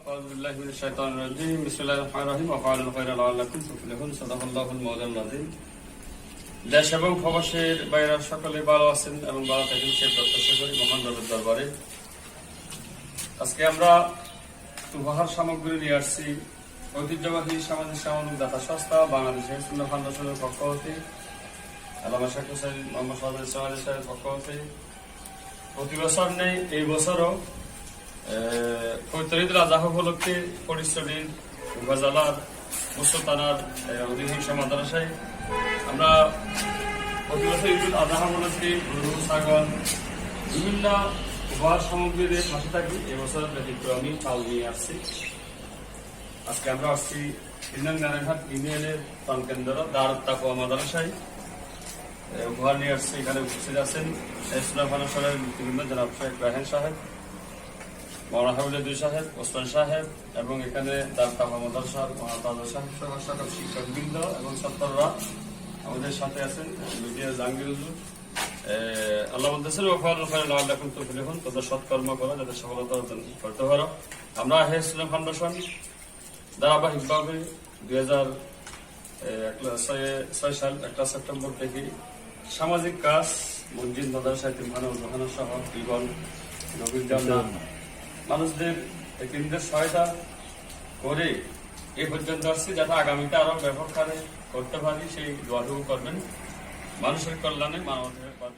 أعوذ بالله من الشيطان الرجيم بسم الله الرحمن الرحيم وقال الخير لعلكم تفلحون صدق الله المولى العظيم দেশ এবং প্রবাসের বাইরে সকলে ভালো আছেন এবং ভালো থাকেন সেই প্রত্যাশা করি মহান রবের দরবারে। আজকে আমরা উপহার সামগ্রী নিয়ে আসছি ঐতিহ্যবাহী সামাজিক সামাজিক দাতা সংস্থা বাংলাদেশের সুন্নাহ ফাউন্ডেশনের পক্ষ হতে, আল্লামা শাইখ হুসাইন মোহাম্মদ সাহেব সাহেবের পক্ষ হতে প্রতি বছর নেই এই বছরও পবিত্র ঈদুল আজহা উপলক্ষে ফটিকছড়ির উপজেলার মুসল থানার অধিকাংশ মাদ্রাসায় আমরা প্রতি বছর ঈদুল আজহা উপলক্ষে গরু ছাগল বিভিন্ন উপহার সামগ্রীদের পাশে থাকি। এবছর ব্যতিক্রমী চাল নিয়ে আসছি। আজকে আমরা আসছি নারায়ণহাট ইউনিয়নের প্রাণকেন্দ্র দারুত তাকওয়া মাদ্রাসায় উপহার নিয়ে আসছি। এখানে উপস্থিত আছেন সুন্নাহ ফাউন্ডেশনের মুক্তিবৃন্দ জনাব শেখ রাহেন সাহেব, মৌলানা হাবিবুল্লাহ সাহেব, ওসমান সাহেব এবং এখানে দারুত তাকওয়া মাদ্রাসার মহাতাজা সাহেব সহ সকল শিক্ষকবৃন্দ এবং ছাত্ররা আমাদের সাথে আছেন। মিডিয়া জাহাঙ্গীর হুজুর। আল্লাহ বলতেছেন ওয়াফালুন তুফলিহুন, তোদের সৎকর্ম করো যাতে সফলতা অর্জন করতে পারো। আমরা সুন্নাহ ফাউন্ডেশন ধারাবাহিকভাবে 2006 সাল 1 সেপ্টেম্বর থেকে সামাজিক কাজ মসজিদ মাদ্রাসা তিনখানা উদ্বোধন সহ জীবন নবীর জন্য মানুষদের এতিমদের সহায়তা করে এ পর্যন্ত আসছি, যাতে আগামীতে আরো ব্যাপক হারে করতে পারি সেই দোয়াটুকু করবেন। মানুষের কল্যাণে মানবতার